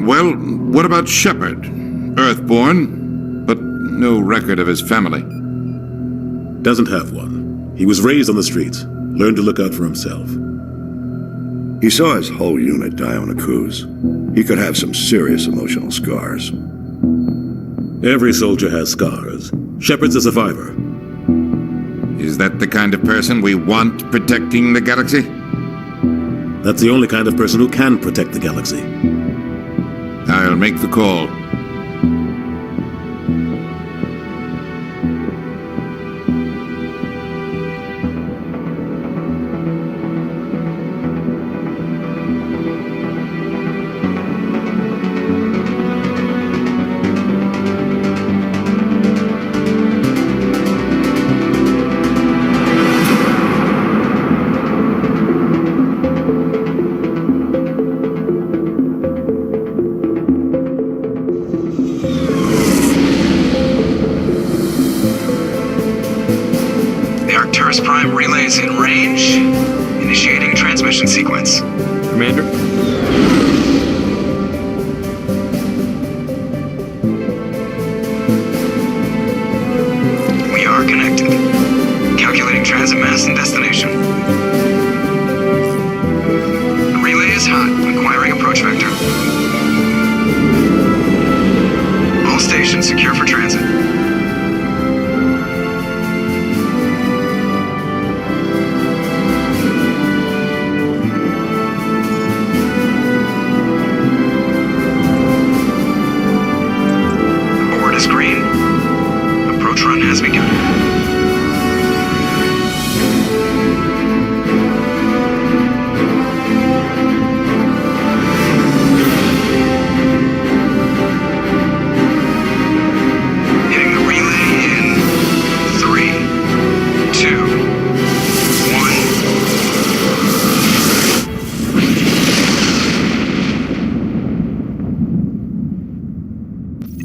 Well, what about Shepard? Earthborn, but no record of his family. Doesn't have one. He was raised on the streets, learned to look out for himself. He saw his whole unit die on a cruise. He could have some serious emotional scars. Every soldier has scars. Shepard's a survivor. Is that the kind of person we want protecting the galaxy? That's the only kind of person who can protect the galaxy. I'll make the call. In range. Initiating transmission sequence. Commander? We are connected. Calculating transit mass and destination. The relay is hot. Acquiring approach vector. All stations secure for transit. Has begun. Hitting the relay in 3, 2,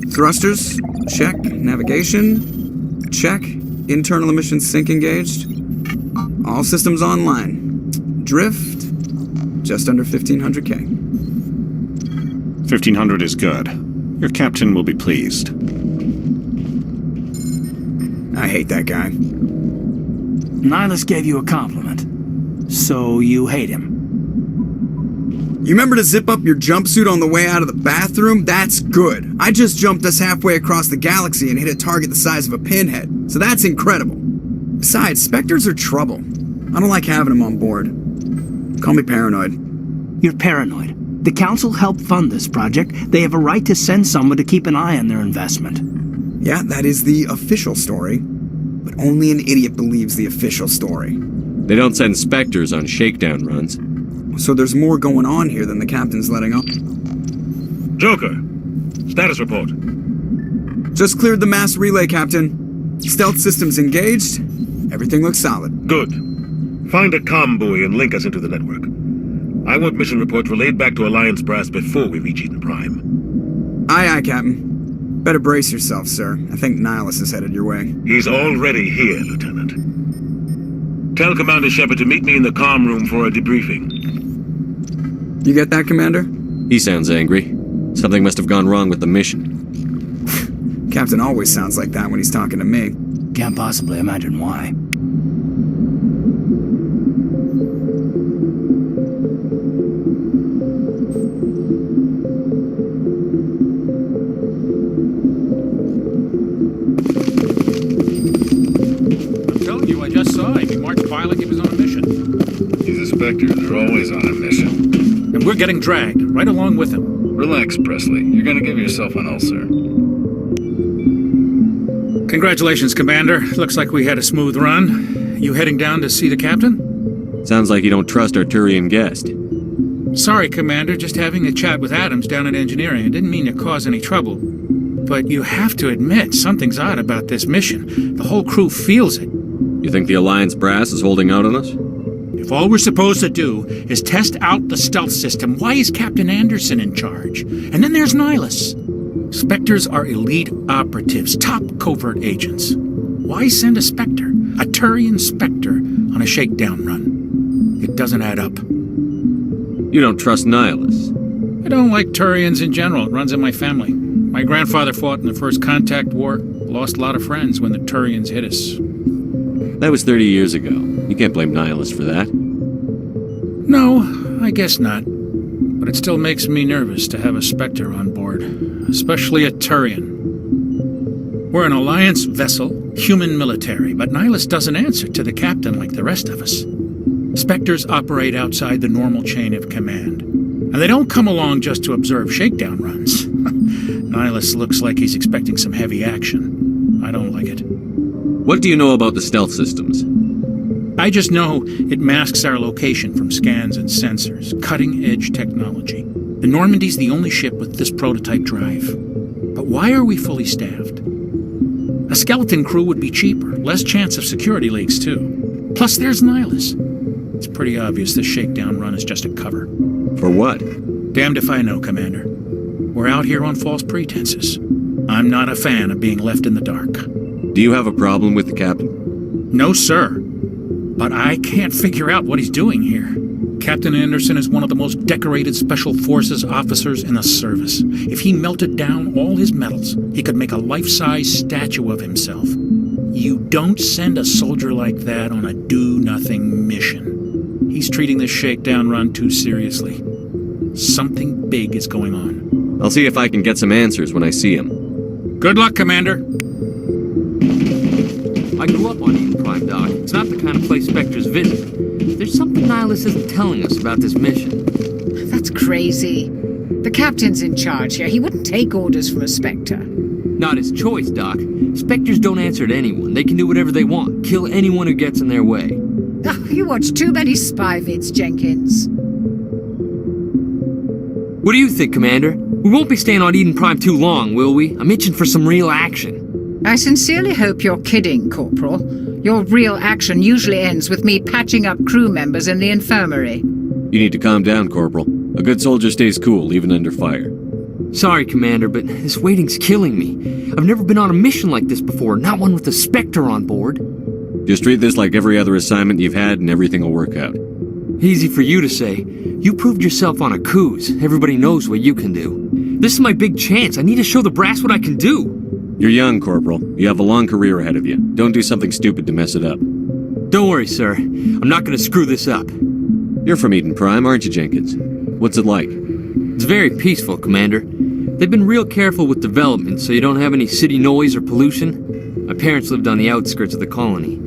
1. Thrusters, check. Navigation, check. Internal emissions sync engaged. All systems online. Drift, just under 1,500K. 1,500 is good. Your captain will be pleased. I hate that guy. Nihilus gave you a compliment. So you hate him. You remember to zip up your jumpsuit on the way out of the bathroom? That's good. I just jumped us halfway across the galaxy and hit a target the size of a pinhead, so that's incredible. Besides, Spectres are trouble. I don't like having them on board. Call me paranoid. You're paranoid. The Council helped fund this project. They have a right to send someone to keep an eye on their investment. Yeah, that is the official story. But only an idiot believes the official story. They don't send Spectres on shakedown runs. So there's more going on here than the captain's letting on. Joker, status report. Just cleared the mass relay, Captain. Stealth systems engaged. Everything looks solid. Good. Find a comm buoy and link us into the network. I want mission reports relayed back to Alliance Brass before we reach Eden Prime. Aye, aye, Captain. Better brace yourself, sir. I think Nihilus is headed your way. He's already here, Lieutenant. Tell Commander Shepard to meet me in the comm room for a debriefing. You get that, Commander? He sounds angry. Something must have gone wrong with the mission. Captain always sounds like that when he's talking to me. Can't possibly imagine why. I'm telling you, I just saw him. He marked by like he was on a mission. He's a Spectre. They're always on a mission. And we're getting dragged, right along with him. Relax, Presley. You're gonna give yourself an ulcer. Congratulations, Commander. Looks like we had a smooth run. You heading down to see the captain? Sounds like you don't trust our Turian guest. Sorry, Commander. Just having a chat with Adams down at engineering. I didn't mean to cause any trouble. But you have to admit, something's odd about this mission. The whole crew feels it. You think the Alliance brass is holding out on us? If all we're supposed to do is test out the stealth system, why is Captain Anderson in charge? And then there's Nihilus. Spectres are elite operatives, top covert agents. Why send a Spectre, a Turian Spectre, on a shakedown run? It doesn't add up. You don't trust Nihilus. I don't like Turians in general. It runs in my family. My grandfather fought in the First Contact War. Lost a lot of friends when the Turians hit us. That was 30 years ago. You can't blame Nihilus for that. No, I guess not. But it still makes me nervous to have a Spectre on board. Especially a Turian. We're an Alliance vessel, human military, but Nihilus doesn't answer to the captain like the rest of us. Spectres operate outside the normal chain of command. And they don't come along just to observe shakedown runs. Nihilus looks like he's expecting some heavy action. I don't like it. What do you know about the stealth systems? I just know it masks our location from scans and sensors. Cutting-edge technology. The Normandy's the only ship with this prototype drive. But why are we fully staffed? A skeleton crew would be cheaper, less chance of security leaks too. Plus there's Nihilus. It's pretty obvious this shakedown run is just a cover. For what? Damned if I know, Commander. We're out here on false pretenses. I'm not a fan of being left in the dark. Do you have a problem with the captain? No, sir. But I can't figure out what he's doing here. Captain Anderson is one of the most decorated Special Forces officers in the service. If he melted down all his medals, he could make a life-size statue of himself. You don't send a soldier like that on a do-nothing mission. He's treating this shakedown run too seriously. Something big is going on. I'll see if I can get some answers when I see him. Good luck, Commander. I grew up on Eden Prime, Doc. It's not the kind of place Spectres visit. There's something Nihilus isn't telling us about this mission. That's crazy. The captain's in charge here. He wouldn't take orders from a Spectre. Not his choice, Doc. Spectres don't answer to anyone. They can do whatever they want. Kill anyone who gets in their way. Oh, you watch too many spy vids, Jenkins. What do you think, Commander? We won't be staying on Eden Prime too long, will we? I'm itching for some real action. I sincerely hope you're kidding, Corporal. Your real action usually ends with me patching up crew members in the infirmary. You need to calm down, Corporal. A good soldier stays cool, even under fire. Sorry, Commander, but this waiting's killing me. I've never been on a mission like this before, not one with a Spectre on board. Just treat this like every other assignment you've had and everything will work out. Easy for you to say. You proved yourself on a cruise. Everybody knows what you can do. This is my big chance. I need to show the brass what I can do. You're young, Corporal. You have a long career ahead of you. Don't do something stupid to mess it up. Don't worry, sir. I'm not going to screw this up. You're from Eden Prime, aren't you, Jenkins? What's it like? It's very peaceful, Commander. They've been real careful with development, so you don't have any city noise or pollution. My parents lived on the outskirts of the colony.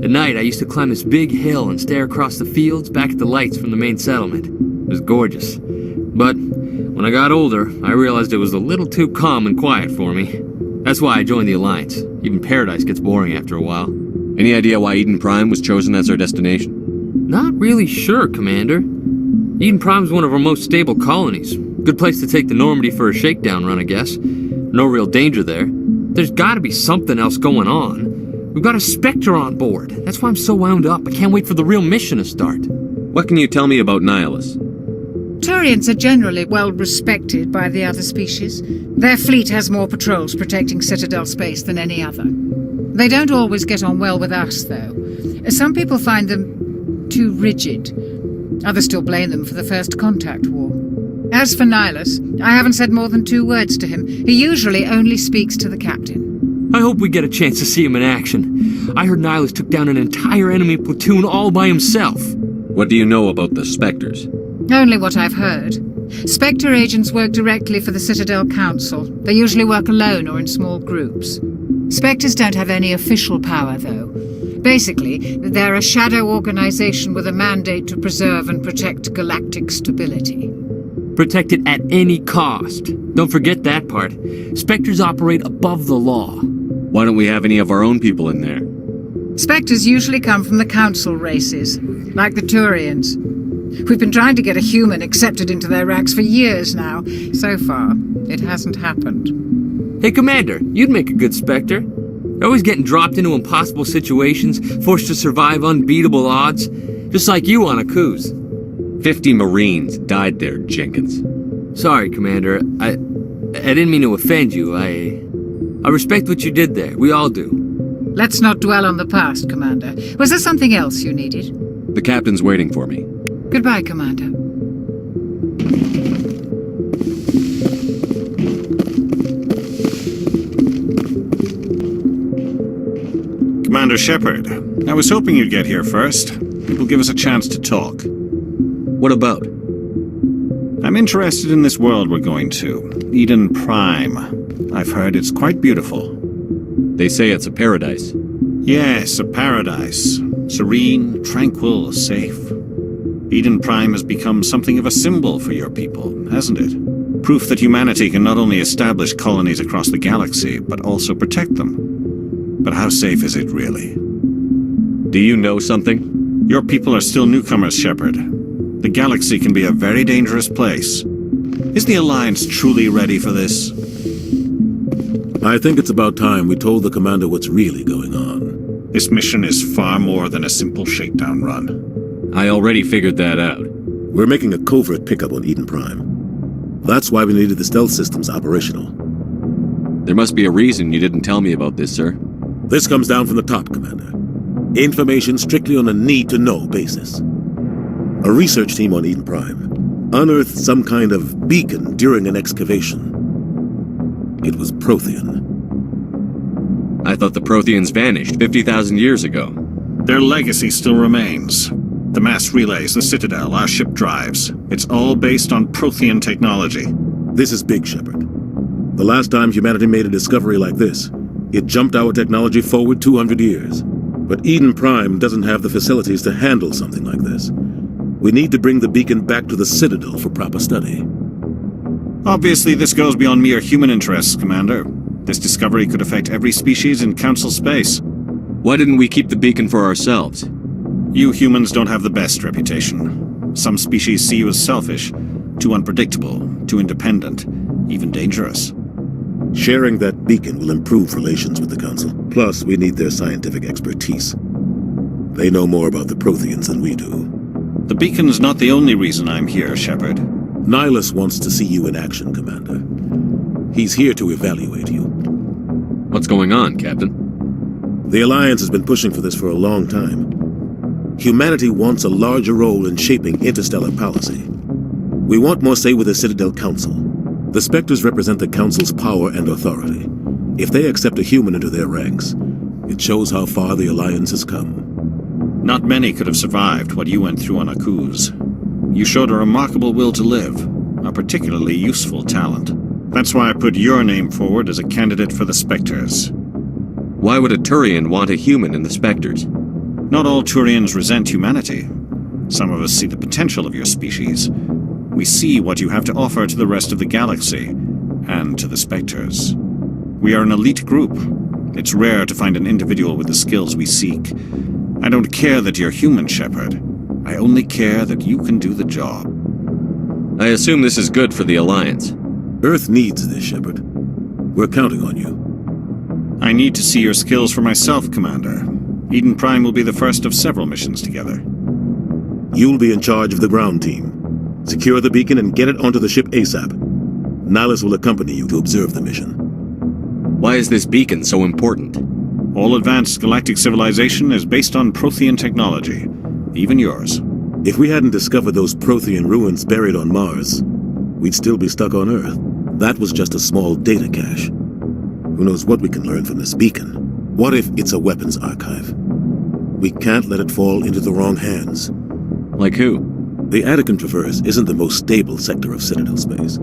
At night, I used to climb this big hill and stare across the fields back at the lights from the main settlement. It was gorgeous. But when I got older, I realized it was a little too calm and quiet for me. That's why I joined the Alliance. Even Paradise gets boring after a while. Any idea why Eden Prime was chosen as our destination? Not really sure, Commander. Eden Prime's one of our most stable colonies. Good place to take the Normandy for a shakedown run, I guess. No real danger there. There's gotta be something else going on. We've got a Spectre on board. That's why I'm so wound up. I can't wait for the real mission to start. What can you tell me about Nihilus? Turians are generally well respected by the other species. Their fleet has more patrols protecting Citadel space than any other. They don't always get on well with us, though. Some people find them too rigid. Others still blame them for the First Contact War. As for Nihilus, I haven't said more than 2 words to him. He usually only speaks to the captain. I hope we get a chance to see him in action. I heard Nihilus took down an entire enemy platoon all by himself. What do you know about the Spectres? Only what I've heard. Spectre agents work directly for the Citadel Council. They usually work alone or in small groups. Spectres don't have any official power, though. Basically, they're a shadow organization with a mandate to preserve and protect galactic stability. Protect it at any cost. Don't forget that part. Spectres operate above the law. Why don't we have any of our own people in there? Spectres usually come from the Council races, like the Turians. We've been trying to get a human accepted into their ranks for years now. So far, it hasn't happened. Hey, Commander, you'd make a good Spectre. You're always getting dropped into impossible situations, forced to survive unbeatable odds, just like you on a cruise. 50 Marines died there, Jenkins. Sorry, Commander. I didn't mean to offend you. I respect what you did there. We all do. Let's not dwell on the past, Commander. Was there something else you needed? The captain's waiting for me. Goodbye, Commander. Commander Shepard. I was hoping you'd get here first. It will give us a chance to talk. What about? I'm interested in this world we're going to, Eden Prime. I've heard it's quite beautiful. They say it's a paradise. Yes, a paradise. Serene, tranquil, safe. Eden Prime has become something of a symbol for your people, hasn't it? Proof that humanity can not only establish colonies across the galaxy, but also protect them. But how safe is it, really? Do you know something? Your people are still newcomers, Shepard. The galaxy can be a very dangerous place. Is the Alliance truly ready for this? I think it's about time we told the Commander what's really going on. This mission is far more than a simple shakedown run. I already figured that out. We're making a covert pickup on Eden Prime. That's why we needed the stealth systems operational. There must be a reason you didn't tell me about this, sir. This comes down from the top, Commander. Information strictly on a need-to-know basis. A research team on Eden Prime unearthed some kind of beacon during an excavation. It was Prothean. I thought the Protheans vanished 50,000 years ago. Their legacy still remains. The mass relays, the Citadel, our ship drives. It's all based on Prothean technology. This is big, Shepard. The last time humanity made a discovery like this, it jumped our technology forward 200 years. But Eden Prime doesn't have the facilities to handle something like this. We need to bring the beacon back to the Citadel for proper study. Obviously, this goes beyond mere human interests, Commander. This discovery could affect every species in Council space. Why didn't we keep the beacon for ourselves? You humans don't have the best reputation. Some species see you as selfish, too unpredictable, too independent, even dangerous. Sharing that beacon will improve relations with the Council. Plus, we need their scientific expertise. They know more about the Protheans than we do. The beacon's not the only reason I'm here, Shepard. Nihilus wants to see you in action, Commander. He's here to evaluate you. What's going on, Captain? The Alliance has been pushing for this for a long time. Humanity wants a larger role in shaping interstellar policy. We want more say with the Citadel Council. The Spectres represent the Council's power and authority. If they accept a human into their ranks, it shows how far the Alliance has come. Not many could have survived what you went through on Akuz. You showed a remarkable will to live, a particularly useful talent. That's why I put your name forward as a candidate for the Spectres. Why would a Turian want a human in the Spectres? Not all Turians resent humanity. Some of us see the potential of your species. We see what you have to offer to the rest of the galaxy, and to the Spectres. We are an elite group. It's rare to find an individual with the skills we seek. I don't care that you're human, Shepard. I only care that you can do the job. I assume this is good for the Alliance. Earth needs this, Shepard. We're counting on you. I need to see your skills for myself, Commander. Eden Prime will be the first of several missions together. You'll be in charge of the ground team. Secure the beacon and get it onto the ship ASAP. Nihilus will accompany you to observe the mission. Why is this beacon so important? All advanced galactic civilization is based on Prothean technology. Even yours. If we hadn't discovered those Prothean ruins buried on Mars, we'd still be stuck on Earth. That was just a small data cache. Who knows what we can learn from this beacon? What if it's a weapons archive? We can't let it fall into the wrong hands. Like who? The Attican Traverse isn't the most stable sector of Citadel space.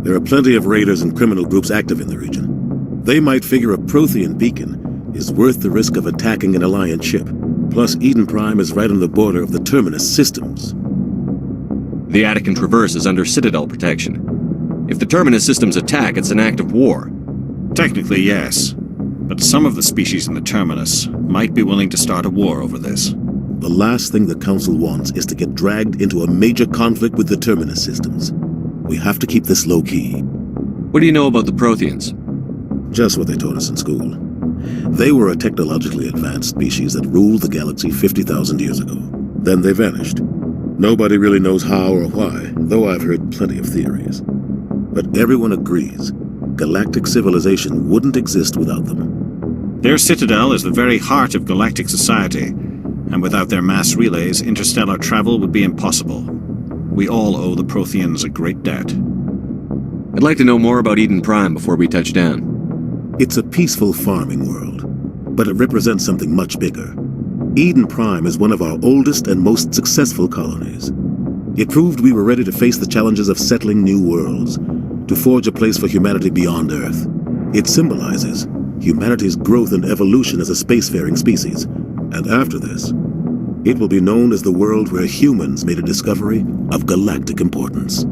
There are plenty of raiders and criminal groups active in the region. They might figure a Prothean beacon is worth the risk of attacking an Alliance ship. Plus, Eden Prime is right on the border of the Terminus systems. The Attican Traverse is under Citadel protection. If the Terminus systems attack, it's an act of war. Technically, yes. But some of the species in the Terminus might be willing to start a war over this. The last thing the Council wants is to get dragged into a major conflict with the Terminus systems. We have to keep this low-key. What do you know about the Protheans? Just what they taught us in school. They were a technologically advanced species that ruled the galaxy 50,000 years ago. Then they vanished. Nobody really knows how or why, though I've heard plenty of theories. But everyone agrees, galactic civilization wouldn't exist without them. Their citadel is the very heart of galactic society, and without their mass relays, interstellar travel would be impossible. We all owe the Protheans a great debt. I'd like to know more about Eden Prime before we touch down. It's a peaceful farming world. but it represents something much bigger. Eden Prime is one of our oldest and most successful colonies. It proved we were ready to face the challenges of settling new worlds, to forge a place for humanity beyond Earth. It symbolizes humanity's growth and evolution as a spacefaring species. And after this, it will be known as the world where humans made a discovery of galactic importance.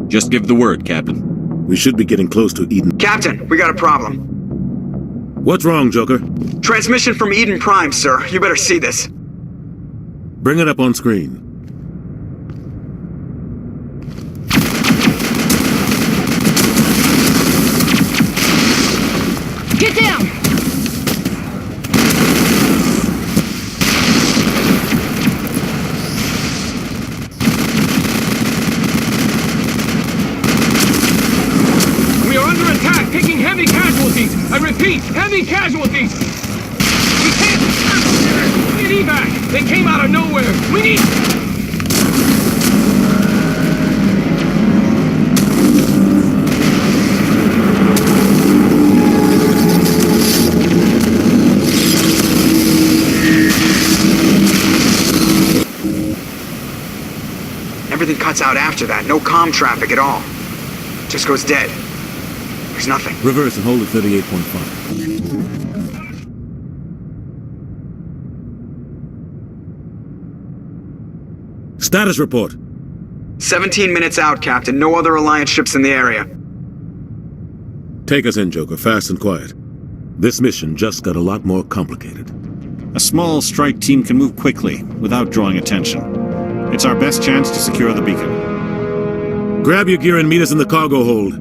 Just give the word, Captain. We should be getting close to Eden. Captain, we got a problem. What's wrong, Joker? Transmission from Eden Prime, sir. You better see this. Bring it up on screen. Get down! We are under attack, taking heavy casualties. I repeat, heavy casualties. We can't... We need evac. They came out of nowhere. We need... Everything cuts out after that. No comm traffic at all. Just goes dead. There's nothing. Reverse and hold at 38.5. Status report. 17 minutes out, Captain. No other Alliance ships in the area. Take us in, Joker, fast and quiet. This mission just got a lot more complicated. A small strike team can move quickly, without drawing attention. It's our best chance to secure the beacon. Grab your gear and meet us in the cargo hold.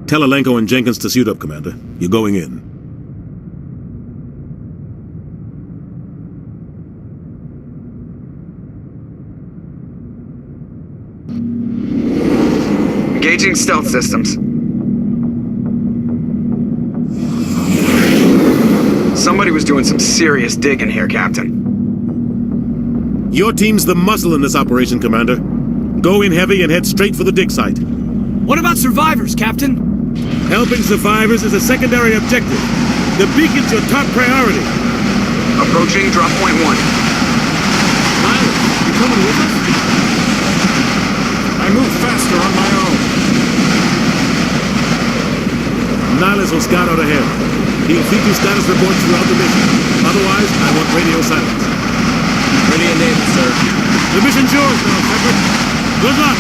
Tell Alenko and Jenkins to suit up, Commander. You're going in. Engaging stealth systems. Somebody was doing some serious digging here, Captain. Your team's the muscle in this operation, Commander. Go in heavy and head straight for the dig site. What about survivors, Captain? Helping survivors is a secondary objective. The beacon's your top priority. Approaching drop point 1. Miles, you coming with us? I move faster on my own. Nihilus will scout out ahead. He'll feed you status reports throughout the mission. Otherwise, I want radio silence. Ready and able, sir. The mission's yours now, Shepard. Good luck!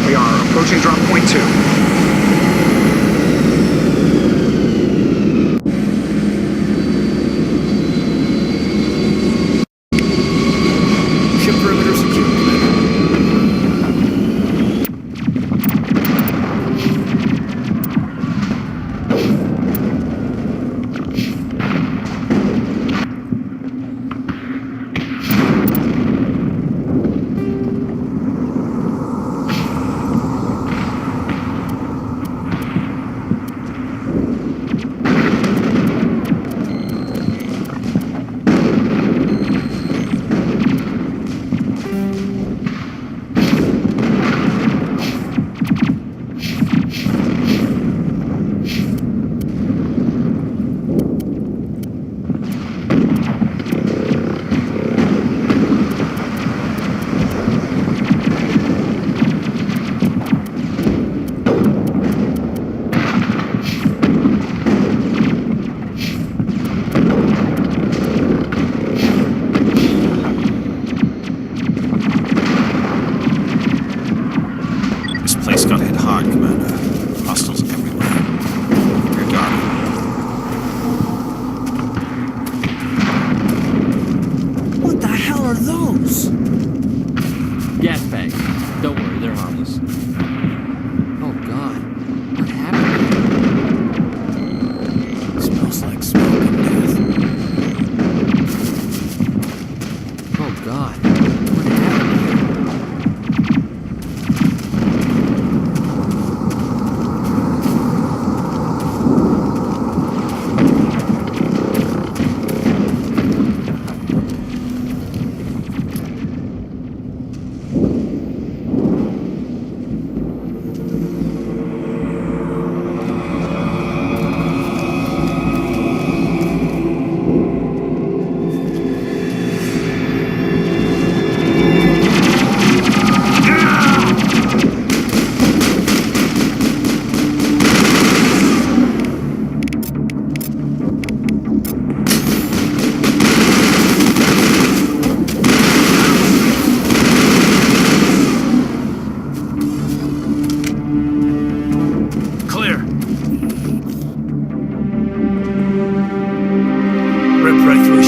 We are approaching drop point 2. Ship perimeter secure, Commander.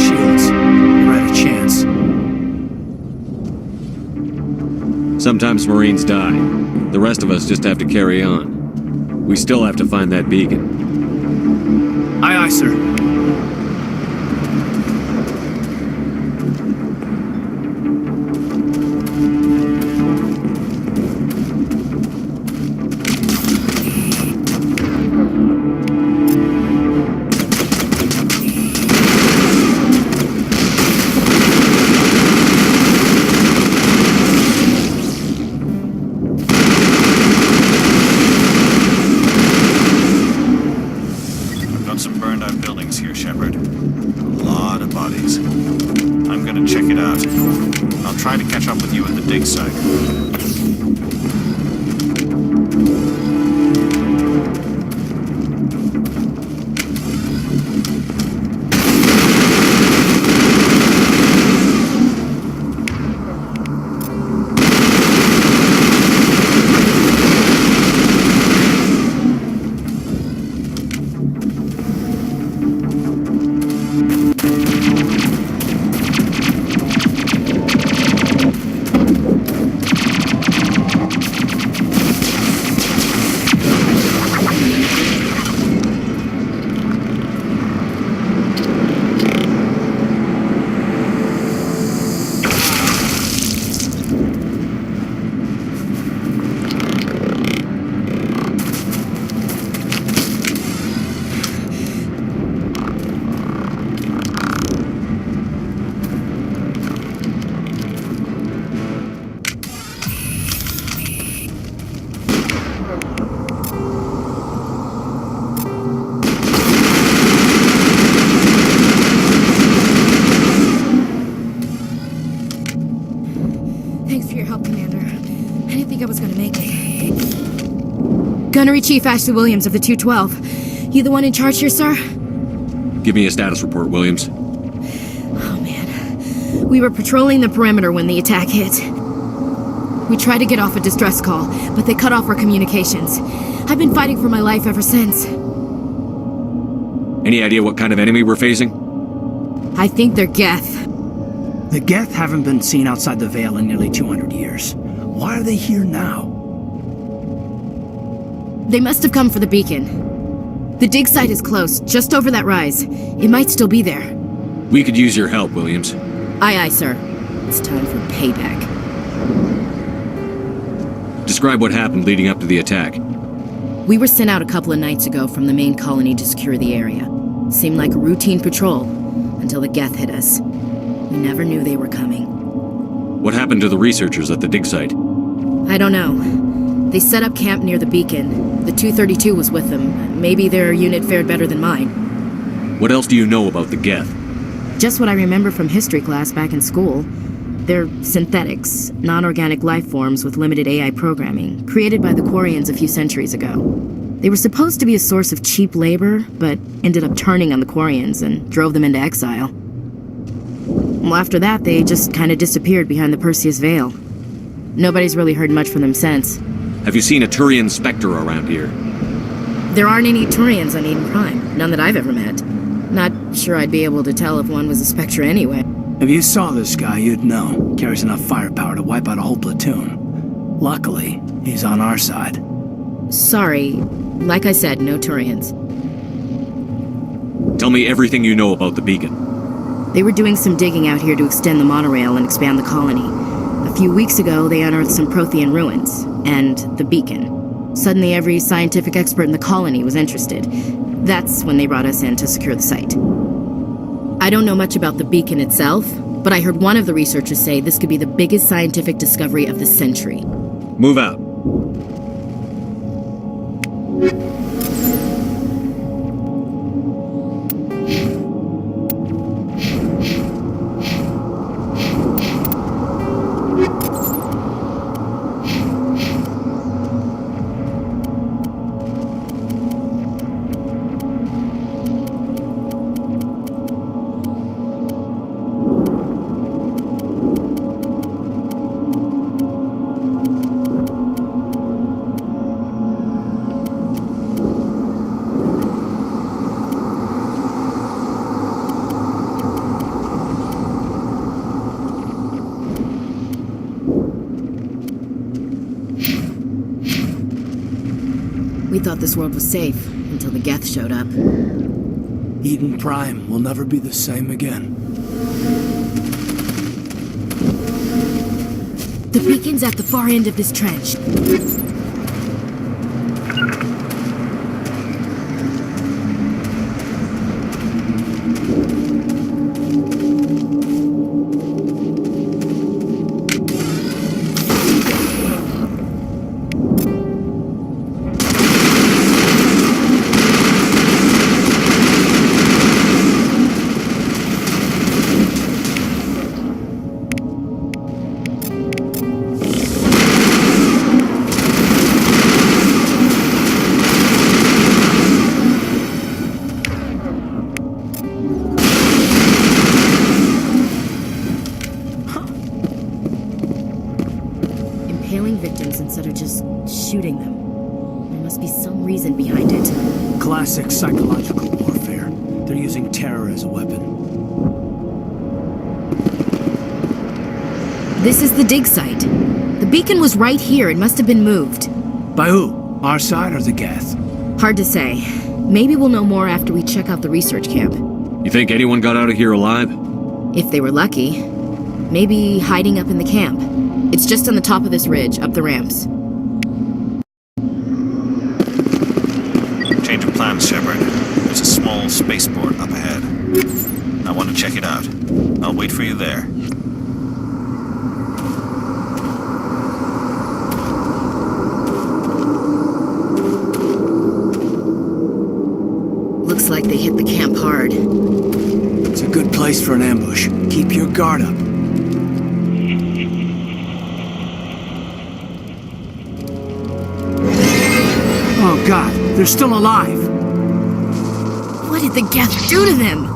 shields. Never had a chance. Sometimes Marines die. The rest of us just have to carry on. We still have to find that beacon. Aye, aye, sir. Some burned out buildings here, Shepard. A lot of bodies. I'm gonna check it out. I'll try to catch up with you at the dig site. Gunnery Chief Ashley Williams of the 212. You the one in charge here, sir? Give me a status report, Williams. Oh, man. We were patrolling the perimeter when the attack hit. We tried to get off a distress call, but they cut off our communications. I've been fighting for my life ever since. Any idea what kind of enemy we're facing? I think they're Geth. The Geth haven't been seen outside the Veil in nearly 200 years. Why are they here now? They must have come for the beacon. The dig site is close, just over that rise. It might still be there. We could use your help, Williams. Aye, aye, sir. It's time for payback. Describe what happened leading up to the attack. We were sent out a couple of nights ago from the main colony to secure the area. Seemed like a routine patrol, until the Geth hit us. We never knew they were coming. What happened to the researchers at the dig site? I don't know. They set up camp near the beacon. The 232 was with them. Maybe their unit fared better than mine. What else do you know about the Geth? Just what I remember from history class back in school. They're synthetics, non-organic life forms with limited AI programming, created by the Quarians a few centuries ago. They were supposed to be a source of cheap labor, but ended up turning on the Quarians and drove them into exile. Well, after that, they just kind of disappeared behind the Perseus Veil. Nobody's really heard much from them since. Have you seen a Turian Spectre around here? There aren't any Turians on Eden Prime, none that I've ever met. Not sure I'd be able to tell if one was a Spectre anyway. If you saw this guy, you'd know. Carries enough firepower to wipe out a whole platoon. Luckily, he's on our side. Sorry. Like I said, no Turians. Tell me everything you know about the beacon. They were doing some digging out here to extend the monorail and expand the colony. A few weeks ago, they unearthed some Prothean ruins, and the beacon. Suddenly, every scientific expert in the colony was interested. That's when they brought us in to secure the site. I don't know much about the beacon itself, but I heard one of the researchers say this could be the biggest scientific discovery of the century. Move out. We thought this world was safe until the Geth showed up. Eden Prime will never be the same again. The beacon's at the far end of this trench. Classic psychological warfare. They're using terror as a weapon. This is the dig site. The beacon was right here. It must have been moved. By who? Our side or the Geth? Hard to say. Maybe we'll know more after we check out the research camp. You think anyone got out of here alive? If they were lucky. Maybe hiding up in the camp. It's just on the top of this ridge, up the ramps. Change of plans, Shepard. There's a small spaceport up ahead. I want to check it out. I'll wait for you there. Looks like they hit the camp hard. It's a good place for an ambush. Keep your guard up. Oh God, they're still alive! What did the Geth do to them?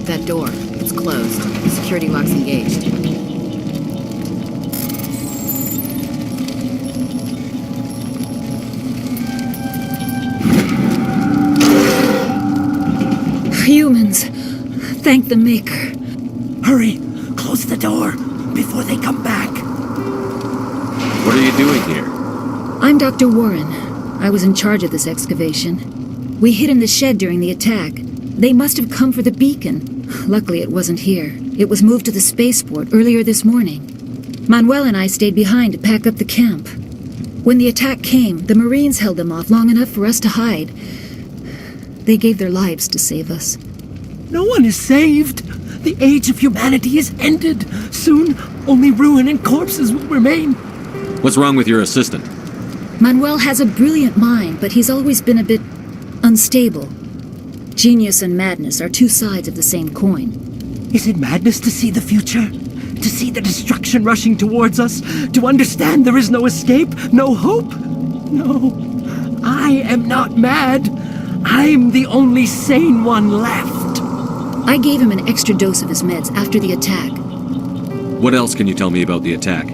That door. It's closed. Security lock's engaged. Humans. Thank the Maker. Hurry! Close the door before they come back. What are you doing here? I'm Dr. Warren. I was in charge of this excavation. We hid in the shed during the attack. They must have come for the beacon. Luckily, it wasn't here. It was moved to the spaceport earlier this morning. Manuel and I stayed behind to pack up the camp. When the attack came, the Marines held them off long enough for us to hide. They gave their lives to save us. No one is saved. The age of humanity is ended. Soon, only ruin and corpses will remain. What's wrong with your assistant? Manuel has a brilliant mind, but he's always been a bit unstable. Genius and madness are two sides of the same coin. Is it madness to see the future? To see the destruction rushing towards us? To understand there is no escape? No hope? No. I am not mad. I'm the only sane one left. I gave him an extra dose of his meds after the attack. What else can you tell me about the attack?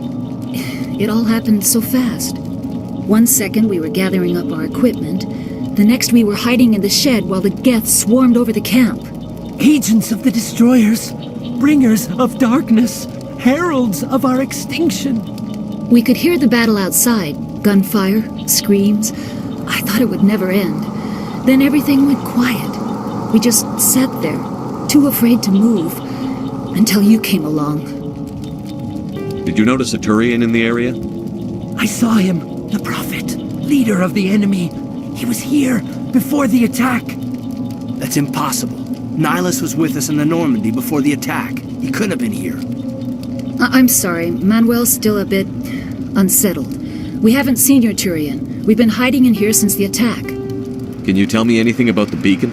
It all happened so fast. 1 second we were gathering up our equipment. The next we were hiding in the shed while the Geth swarmed over the camp. Agents of the destroyers, bringers of darkness, heralds of our extinction. We could hear the battle outside, gunfire, screams. I thought it would never end. Then everything went quiet. We just sat there, too afraid to move, until you came along. Did you notice a Turian in the area? I saw him, the Prophet, leader of the enemy. He was here before the attack. That's impossible. Nihilus was with us in the Normandy before the attack. He couldn't have been here. I'm sorry. Manuel's still a bit unsettled. We haven't seen your Turian. We've been hiding in here since the attack. Can you tell me anything about the beacon?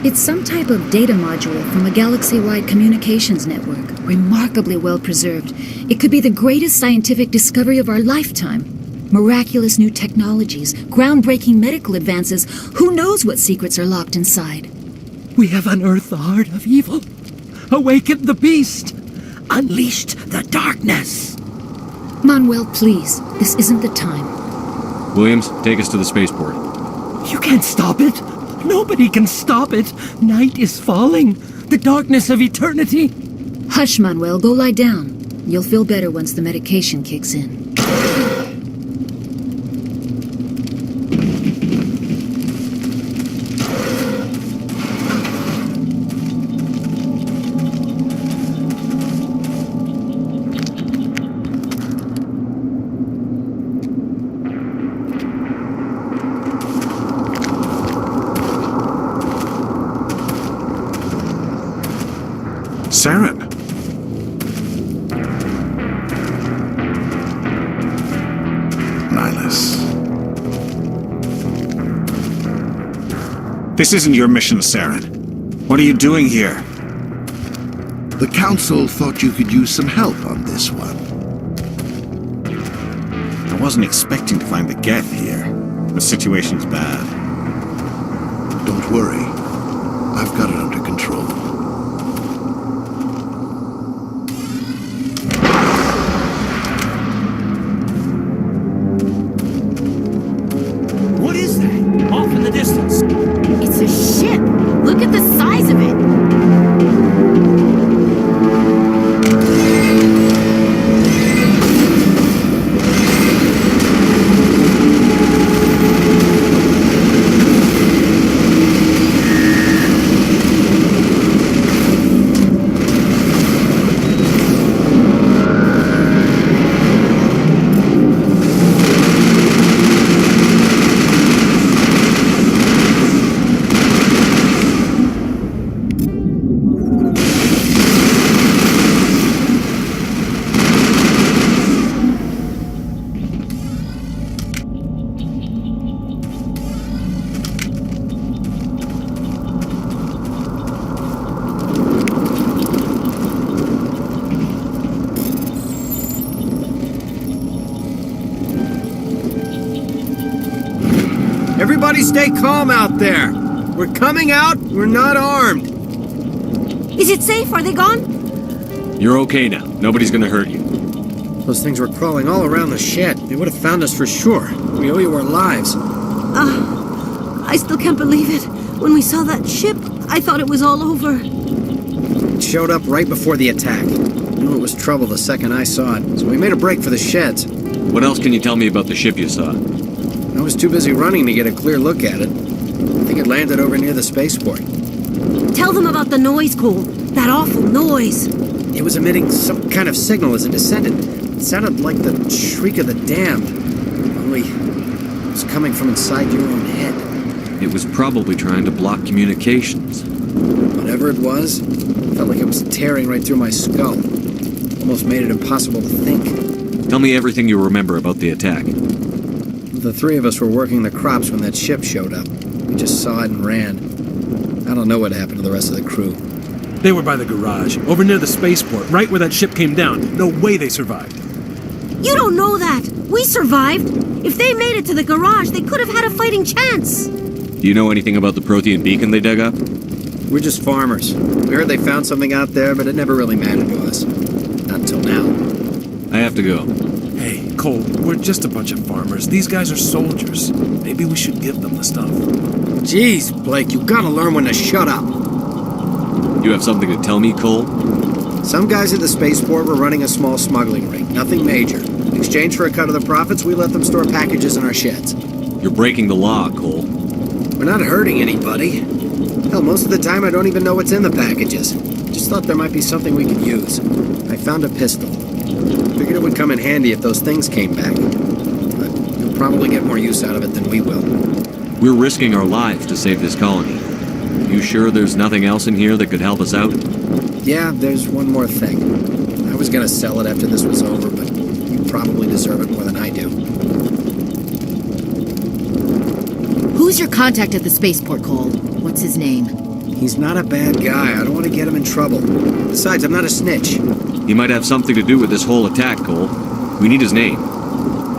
It's some type of data module from a galaxy-wide communications network, remarkably well preserved. It could be the greatest scientific discovery of our lifetime. Miraculous new technologies, groundbreaking medical advances. Who knows what secrets are locked inside? We have unearthed the heart of evil, awakened the beast, unleashed the darkness. Manuel, please, this isn't the time. Williams, take us to the spaceport. You can't stop it. Nobody can stop it. Night is falling. The darkness of eternity. Hush, Manuel, go lie down. You'll feel better once the medication kicks in. Saren. Nihilus. This isn't your mission, Saren. What are you doing here? The Council thought you could use some help on this one. I wasn't expecting to find the Geth here. The situation's bad. Don't worry. I've got it under control. What is that? Off in the distance. It's a ship. Look at the size of it. Everybody stay calm out there. We're coming out. We're not armed. Is it safe? Are they gone? You're okay now. Nobody's gonna hurt you. Those things were crawling all around the shed. They would have found us for sure. We owe you our lives. I still can't believe it. When we saw that ship, I thought it was all over. It showed up right before the attack. Knew it was trouble the second I saw it, so we made a break for the sheds. What else can you tell me about the ship you saw? I was too busy running to get a clear look at it. I think it landed over near the spaceport. Tell them about the noise, Cole. That awful noise. It was emitting some kind of signal as it descended. It sounded like the shriek of the damned. Only it was coming from inside your own head. It was probably trying to block communications. Whatever it was, it felt like it was tearing right through my skull. Almost made it impossible to think. Tell me everything you remember about the attack. The three of us were working the crops when that ship showed up. We just saw it and ran. I don't know what happened to the rest of the crew. They were by the garage, over near the spaceport, right where that ship came down. No way they survived. You don't know that. We survived. If they made it to the garage, they could have had a fighting chance. Do you know anything about the Prothean beacon they dug up? We're just farmers. We heard they found something out there, but it never really mattered to us. Not until now. I have to go. Hey, Cole, we're just a bunch of farmers. These guys are soldiers. Maybe we should give them the stuff. Jeez, Blake, you gotta learn when to shut up. You have something to tell me, Cole? Some guys at the spaceport were running a small smuggling ring. Nothing major. In exchange for a cut of the profits, we let them store packages in our sheds. You're breaking the law, Cole. We're not hurting anybody. Hell, most of the time I don't even know what's in the packages. Just thought there might be something we could use. I found a pistol. Figured it would come in handy if those things came back. But you'll probably get more use out of it than we will. We're risking our lives to save this colony. You sure there's nothing else in here that could help us out? Yeah, there's one more thing. I was gonna sell it after this was over, but you probably deserve it more than I do. Who's your contact at the spaceport, Cole? What's his name? He's not a bad guy. I don't want to get him in trouble. Besides, I'm not a snitch. He might have something to do with this whole attack, Cole. We need his name.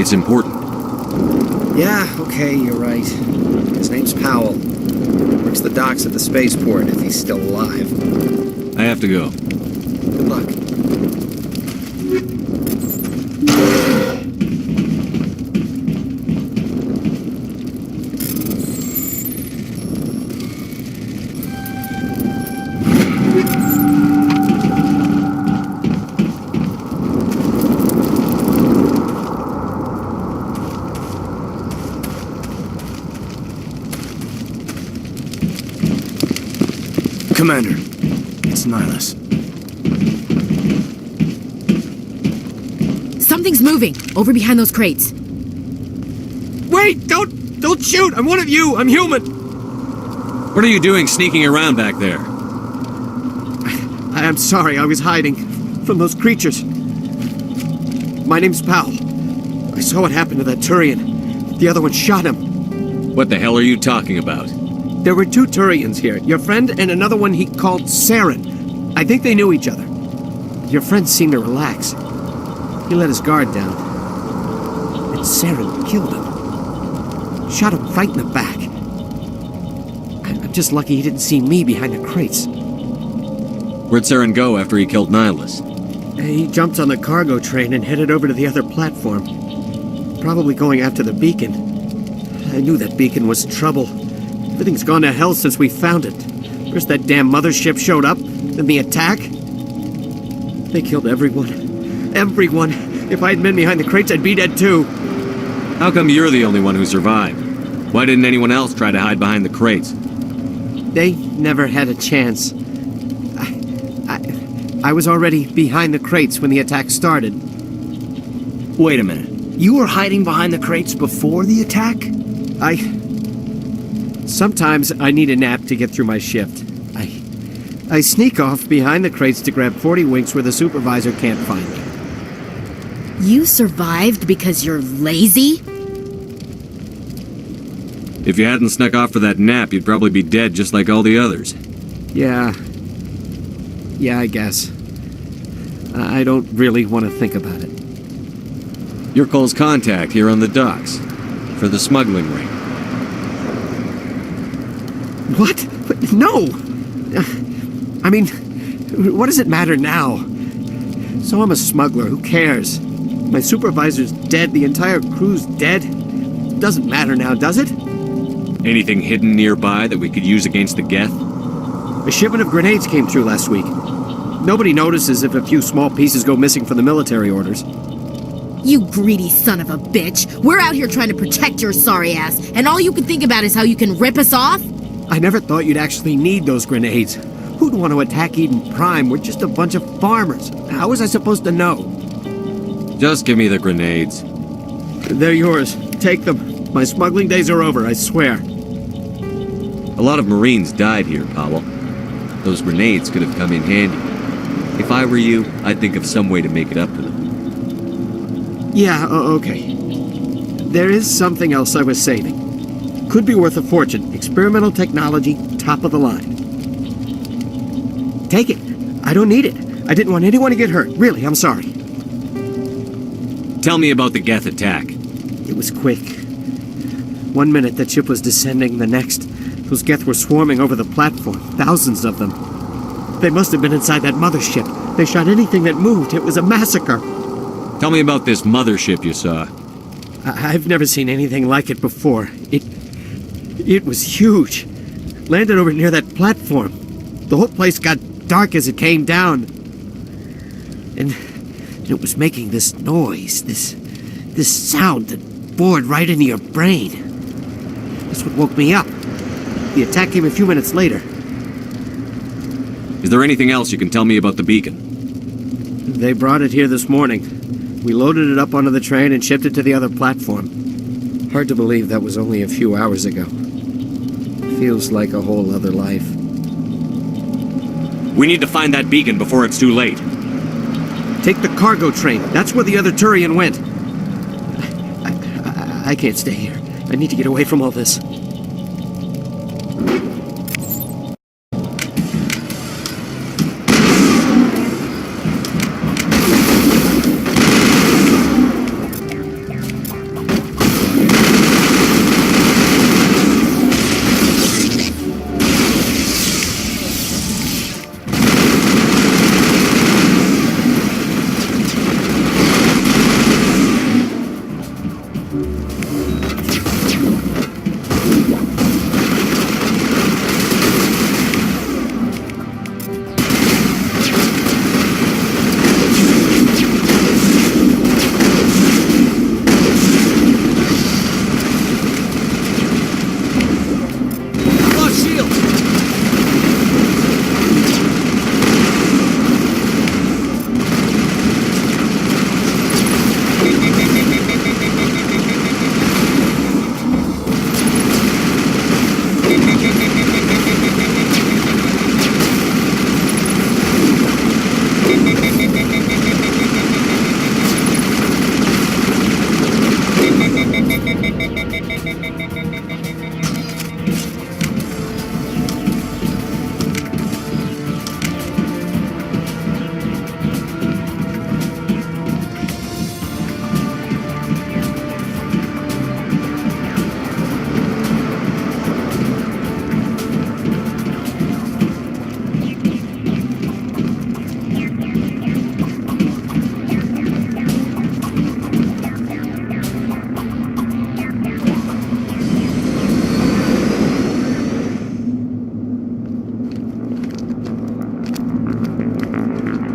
It's important. Yeah, okay, you're right. His name's Powell. Works the docks at the spaceport if he's still alive. I have to go. Good luck. Commander, it's Nihilus. Something's moving, over behind those crates. Wait! Don't shoot! I'm one of you! I'm human! What are you doing sneaking around back there? I'm sorry, I was hiding from those creatures. My name's Powell. I saw what happened to that Turian. The other one shot him. What the hell are you talking about? There were two Turians here. Your friend and another one he called Saren. I think they knew each other. Your friend seemed to relax. He let his guard down. And Saren killed him. Shot him right in the back. I'm just lucky he didn't see me behind the crates. Where'd Saren go after he killed Nihilus? He jumped on the cargo train and headed over to the other platform. Probably going after the beacon. I knew that beacon was trouble. Everything's gone to hell since we found it. First that damn mothership showed up, then the attack. They killed everyone. Everyone. If I had been behind the crates, I'd be dead too. How come you're the only one who survived? Why didn't anyone else try to hide behind the crates? They never had a chance. I was already behind the crates when the attack started. Wait a minute. You were hiding behind the crates before the attack? Sometimes I need a nap to get through my shift. I sneak off behind the crates to grab 40 winks where the supervisor can't find me. You survived because you're lazy? If you hadn't snuck off for that nap, you'd probably be dead just like all the others. Yeah, I guess. I don't really want to think about it. You're Cole's contact here on the docks for the smuggling ring. What? No! I mean, what does it matter now? So I'm a smuggler, who cares? My supervisor's dead, the entire crew's dead. Doesn't matter now, does it? Anything hidden nearby that we could use against the Geth? A shipment of grenades came through last week. Nobody notices if a few small pieces go missing from the military orders. You greedy son of a bitch. We're out here trying to protect your sorry ass, and all you can think about is how you can rip us off? I never thought you'd actually need those grenades. Who'd want to attack Eden Prime? We're just a bunch of farmers. How was I supposed to know? Just give me the grenades. They're yours. Take them. My smuggling days are over, I swear. A lot of Marines died here, Powell. Those grenades could have come in handy. If I were you, I'd think of some way to make it up to them. Yeah, okay. There is something else I was saving. Could be worth a fortune. Experimental technology, top of the line. Take it. I don't need it. I didn't want anyone to get hurt. Really, I'm sorry. Tell me about the Geth attack. It was quick. 1 minute that ship was descending, the next, those Geth were swarming over the platform. Thousands of them. They must have been inside that mothership. They shot anything that moved. It was a massacre. Tell me about this mothership you saw. I've never seen anything like it before. It was huge. Landed over near that platform. The whole place got dark as it came down. And it was making this noise, this sound that bored right into your brain. That's what woke me up. The attack came a few minutes later. Is there anything else you can tell me about the beacon? They brought it here this morning. We loaded it up onto the train and shipped it to the other platform. Hard to believe that was only a few hours ago. Feels like a whole other life. We need to find that beacon before it's too late. Take the cargo train. That's where the other Turian went. I can't stay here. I need to get away from all this.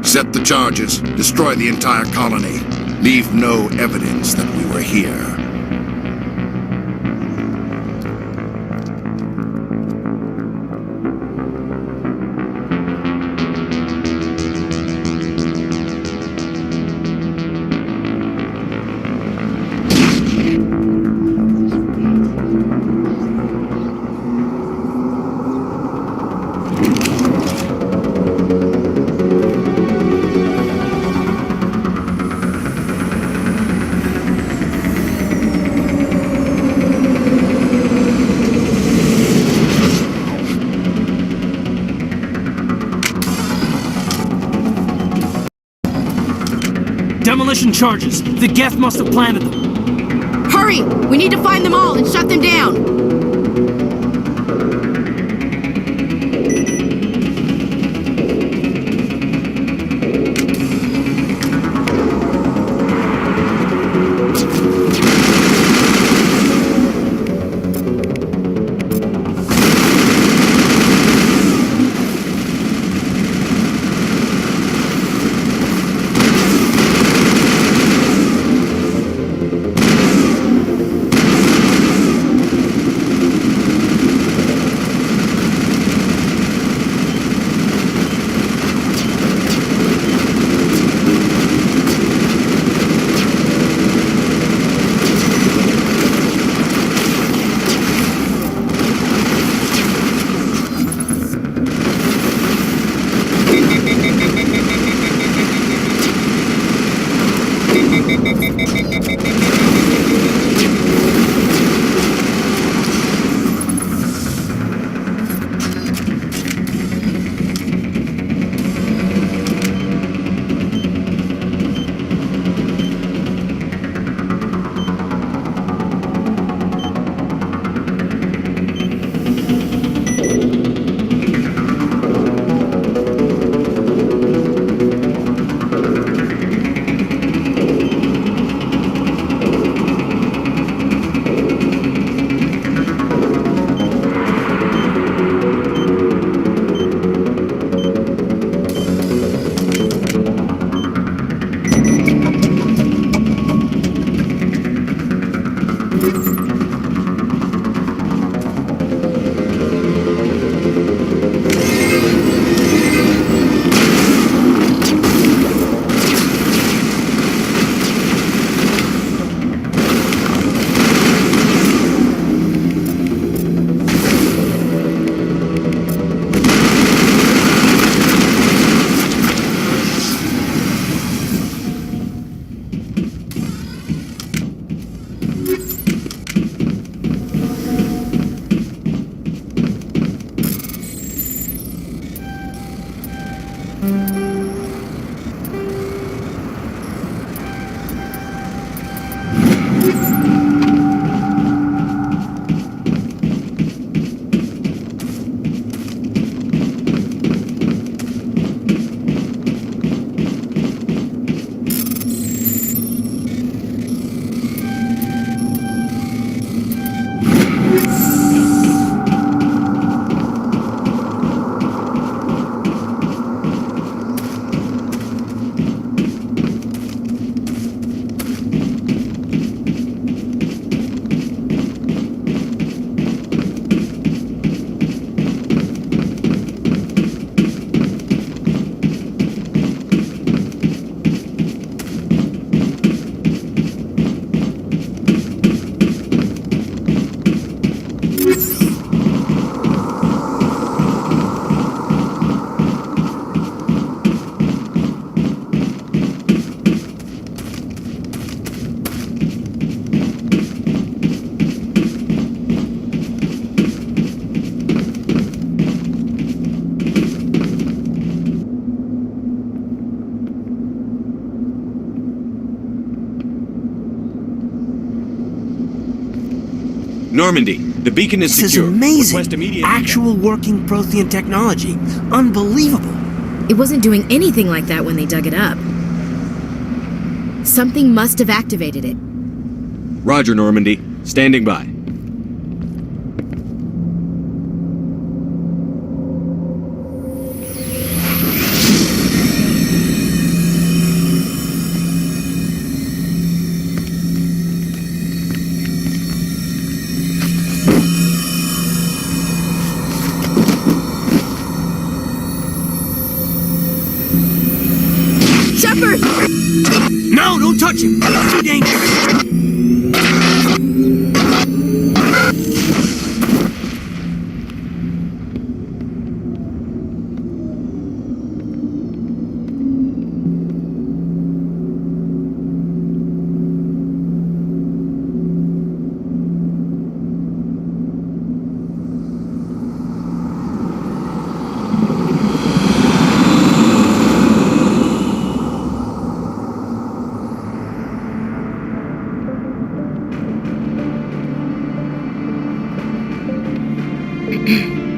Set the charges. Destroy the entire colony. Leave no evidence that we were here. Demolition charges. The Geth must have planted them. Hurry! We need to find them all and shut them down! Normandy, the beacon is This secure. is amazing. Request immediate Actual working Prothean technology. Unbelievable. It wasn't doing anything like that when they dug it up. Something must have activated it. Roger, Normandy. Standing by. Shepard! No, don't touch him. Too dangerous.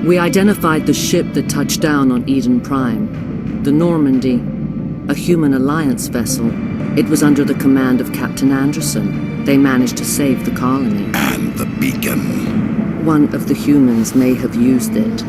We identified the ship that touched down on Eden Prime, the Normandy, a human alliance vessel. It was under the command of Captain Anderson. They managed to save the colony. And the beacon. One of the humans may have used it.